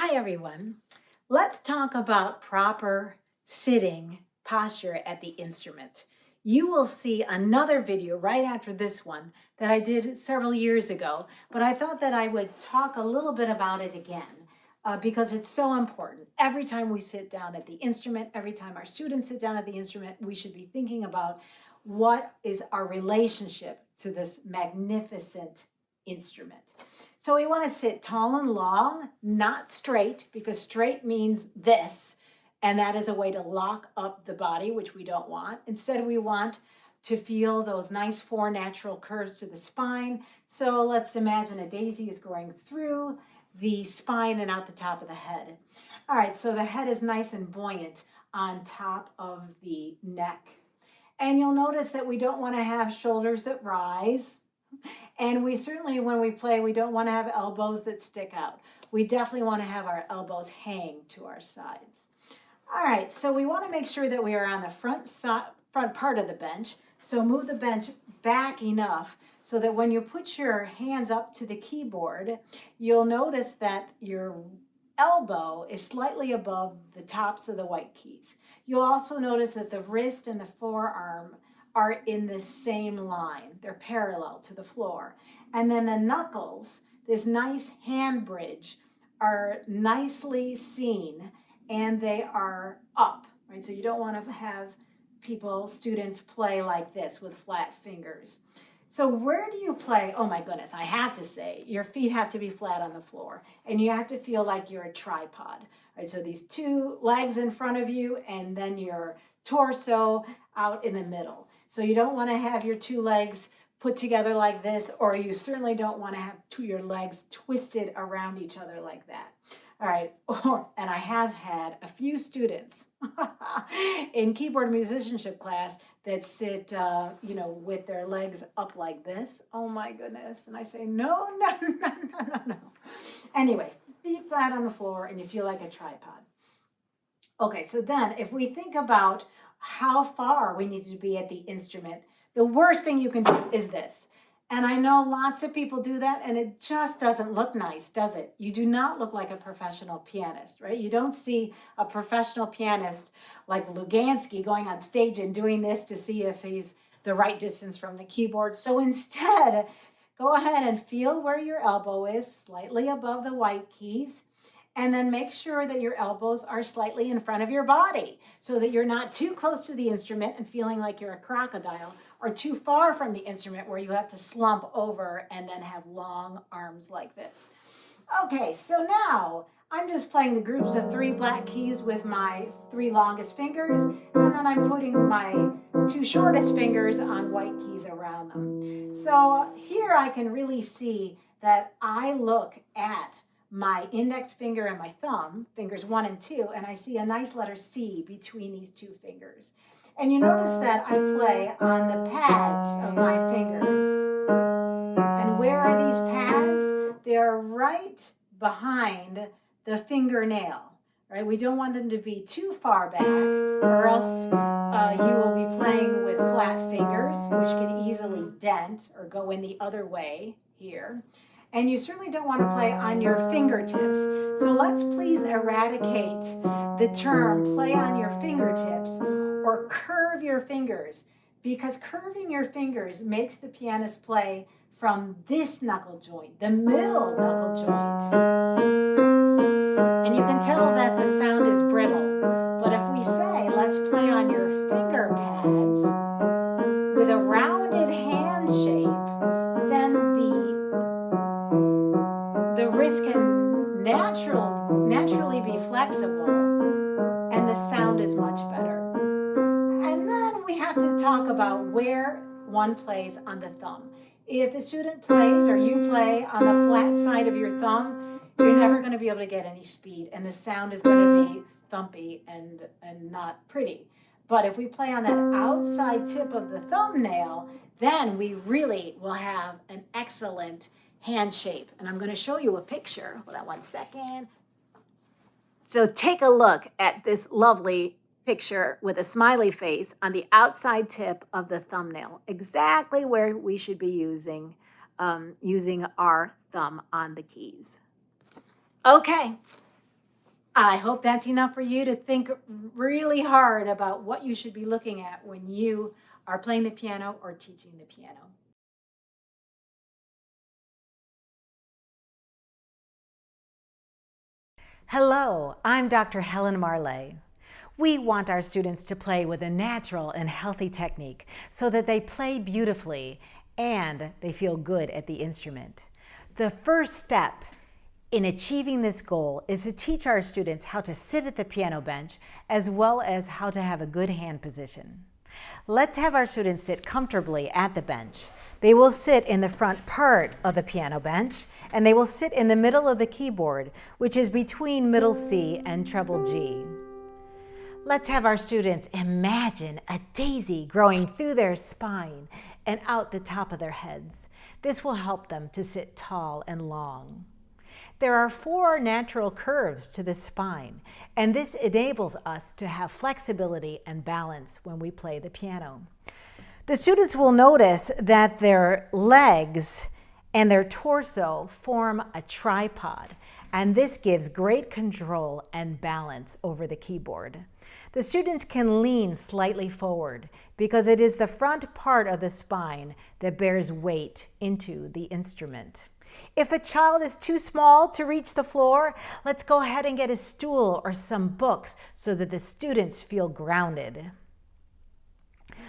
Hi, everyone. Let's talk about proper sitting posture at the instrument. You will see another video right after this one that I did several years ago, but I thought that I would talk a little bit about it again because it's so important. Every time we sit down at the instrument, every time our students sit down at the instrument, we should be thinking about what is our relationship to this magnificent instrument. So we want to sit tall and long, not straight, because straight means this, and that is a way to lock up the body, which we don't want. Instead, we want to feel those nice four natural curves to the spine. So let's imagine a daisy is going through the spine and out the top of the head. All right, so the head is nice and buoyant on top of the neck. And you'll notice that we don't want to have shoulders that rise. And we certainly, when we play, we don't want to have elbows that stick out. We definitely want to have our elbows hang to our sides. All right, so we want to make sure that we are on the front part of the bench. So move the bench back enough so that when you put your hands up to the keyboard, you'll notice that your elbow is slightly above the tops of the white keys. You'll also notice that the wrist and the forearm are in the same line. They're parallel to the floor. And then the knuckles, this nice hand bridge, are nicely seen and they are up, right? So you don't want to have students play like this with flat fingers. So where do you play? Oh my goodness, I have to say, your feet have to be flat on the floor and you have to feel like you're a tripod, right? So these two legs in front of you and then your torso out in the middle. So you don't want to have your two legs put together like this, or you certainly don't want to have your legs twisted around each other like that. All right, and I have had a few students in keyboard musicianship class that sit, with their legs up like this. Oh my goodness. And I say, no, no, no, no, no, no. Anyway, feet flat on the floor and you feel like a tripod. Okay, so then if we think about how far we need to be at the instrument, the worst thing you can do is this. And I know lots of people do that and it just doesn't look nice, does it? You do not look like a professional pianist, right? You don't see a professional pianist like Lugansky going on stage and doing this to see if he's the right distance from the keyboard. So instead, go ahead and feel where your elbow is, slightly above the white keys. And then make sure that your elbows are slightly in front of your body so that you're not too close to the instrument and feeling like you're a crocodile, or too far from the instrument where you have to slump over and then have long arms like this. Okay, so now I'm just playing the groups of 3 black keys with my 3 longest fingers, and then I'm putting my 2 shortest fingers on white keys around them. So here I can really see that I look at my index finger and my thumb, fingers 1 and 2, and I see a nice letter C between these 2 fingers. And you notice that I play on the pads of my fingers. And where are these pads? They're right behind the fingernail, right? We don't want them to be too far back, or else you will be playing with flat fingers, which can easily dent or go in the other way here. And you certainly don't want to play on your fingertips. So let's please eradicate the term play on your fingertips or curve your fingers, because curving your fingers makes the pianist play from this knuckle joint, the middle knuckle joint. And you can tell that the sound is brittle. But if we say, let's play on your finger pads with a rounded hand shape, then the wrist can naturally be flexible and the sound is much better. And then we have to talk about where one plays on the thumb. If the student plays or you play on the flat side of your thumb, you're never going to be able to get any speed and the sound is going to be thumpy and not pretty. But if we play on that outside tip of the thumbnail, then we really will have an excellent hand shape. And I'm going to show you a picture. Hold on one second. So take a look at this lovely picture with a smiley face on the outside tip of the thumbnail, exactly where we should be using our thumb on the keys. Okay, I hope that's enough for you to think really hard about what you should be looking at when you are playing the piano or teaching the piano. Hello, I'm Dr. Helen Marley. We want our students to play with a natural and healthy technique so that they play beautifully and they feel good at the instrument. The first step in achieving this goal is to teach our students how to sit at the piano bench as well as how to have a good hand position. Let's have our students sit comfortably at the bench. They will sit in the front part of the piano bench, and they will sit in the middle of the keyboard, which is between middle C and treble G. Let's have our students imagine a daisy growing through their spine and out the top of their heads. This will help them to sit tall and long. There are 4 natural curves to the spine, and this enables us to have flexibility and balance when we play the piano. The students will notice that their legs and their torso form a tripod, and this gives great control and balance over the keyboard. The students can lean slightly forward because it is the front part of the spine that bears weight into the instrument. If a child is too small to reach the floor, let's go ahead and get a stool or some books so that the students feel grounded.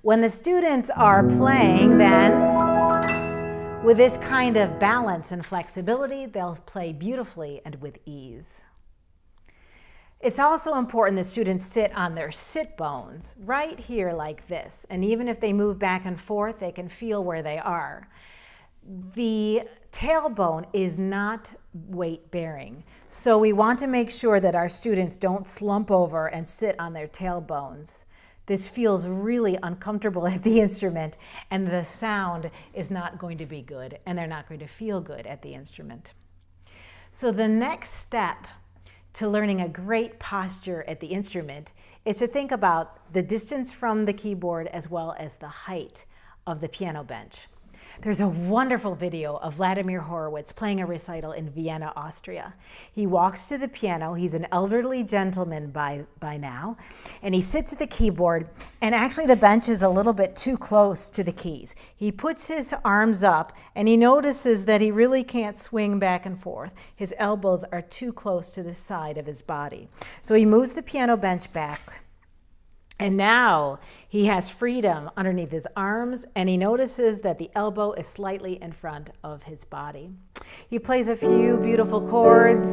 When the students are playing then, with this kind of balance and flexibility, they'll play beautifully and with ease. It's also important that students sit on their sit bones right here like this. And even if they move back and forth, they can feel where they are. The tailbone is not weight bearing. So we want to make sure that our students don't slump over and sit on their tailbones. This feels really uncomfortable at the instrument, and the sound is not going to be good, and they're not going to feel good at the instrument. So the next step to learning a great posture at the instrument is to think about the distance from the keyboard as well as the height of the piano bench. There's a wonderful video of Vladimir Horowitz playing a recital in Vienna, Austria. He walks to the piano. He's an elderly gentleman by now, and he sits at the keyboard, and actually the bench is a little bit too close to the keys. He puts his arms up, and he notices that he really can't swing back and forth. His elbows are too close to the side of his body. So he moves the piano bench back. And now he has freedom underneath his arms, and he notices that the elbow is slightly in front of his body. He plays a few beautiful chords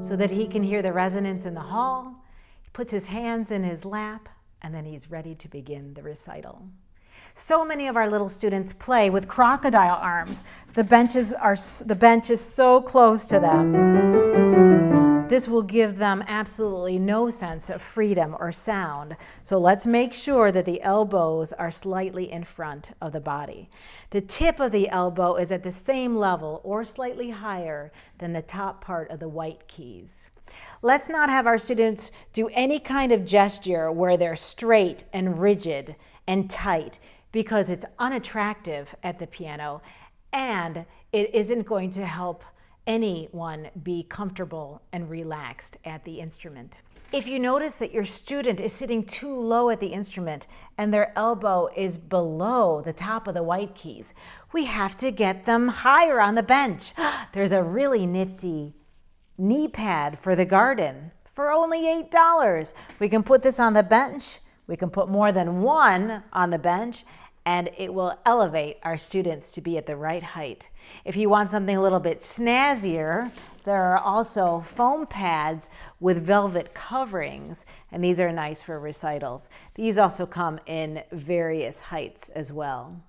so that he can hear the resonance in the hall. He puts his hands in his lap, and then he's ready to begin the recital. So many of our little students play with crocodile arms. The bench is so close to them. This will give them absolutely no sense of freedom or sound. So let's make sure that the elbows are slightly in front of the body. The tip of the elbow is at the same level or slightly higher than the top part of the white keys. Let's not have our students do any kind of gesture where they're straight and rigid and tight, because it's unattractive at the piano and it isn't going to help anyone be comfortable and relaxed at the instrument. If you notice that your student is sitting too low at the instrument and their elbow is below the top of the white keys, we have to get them higher on the bench. There's a really nifty knee pad for the garden for only $8. We can put this on the bench. We can put more than one on the bench, and it will elevate our students to be at the right height. If you want something a little bit snazzier, there are also foam pads with velvet coverings, and these are nice for recitals. These also come in various heights as well.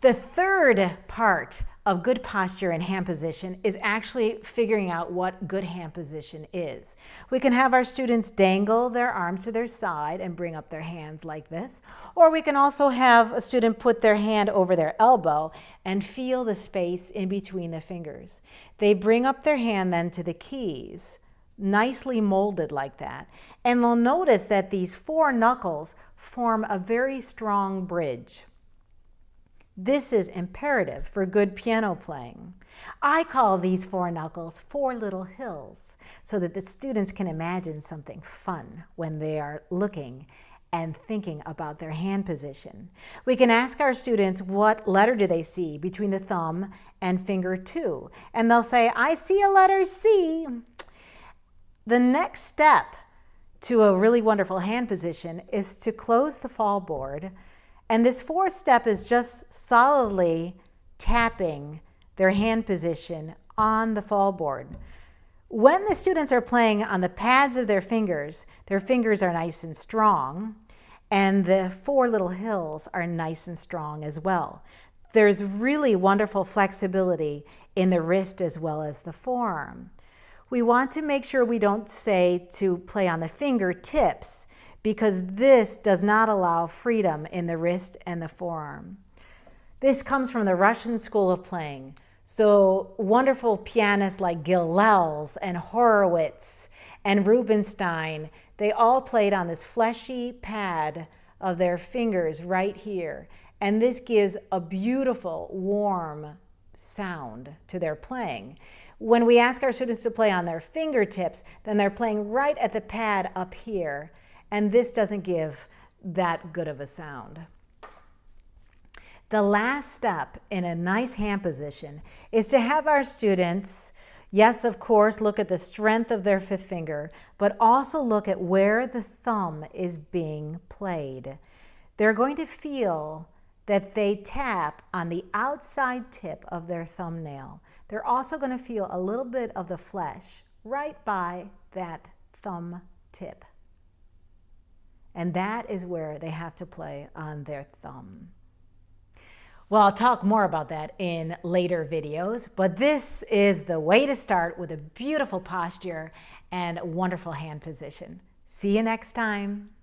The third part of good posture and hand position is actually figuring out what good hand position is. We can have our students dangle their arms to their side and bring up their hands like this, or we can also have a student put their hand over their elbow and feel the space in between the fingers. They bring up their hand then to the keys, nicely molded like that, and they'll notice that these 4 knuckles form a very strong bridge. This is imperative for good piano playing. I call these four knuckles four little hills so that the students can imagine something fun when they are looking and thinking about their hand position. We can ask our students what letter do they see between the thumb and finger 2, and they'll say, I see a letter C. The next step to a really wonderful hand position is to close the fall board, and this fourth step is just solidly tapping their hand position on the fall board. When the students are playing on the pads of their fingers are nice and strong, and the four little hills are nice and strong as well. There's really wonderful flexibility in the wrist as well as the forearm. We want to make sure we don't say to play on the fingertips because this does not allow freedom in the wrist and the forearm. This comes from the Russian school of playing. So wonderful pianists like Gilels and Horowitz and Rubinstein, they all played on this fleshy pad of their fingers right here. And this gives a beautiful, warm sound to their playing. When we ask our students to play on their fingertips, then they're playing right at the pad up here. And this doesn't give that good of a sound. The last step in a nice hand position is to have our students, yes, of course, look at the strength of their fifth finger, but also look at where the thumb is being played. They're going to feel that they tap on the outside tip of their thumbnail. They're also going to feel a little bit of the flesh right by that thumb tip. And that is where they have to play on their thumb. Well, I'll talk more about that in later videos, but this is the way to start with a beautiful posture and wonderful hand position. See you next time.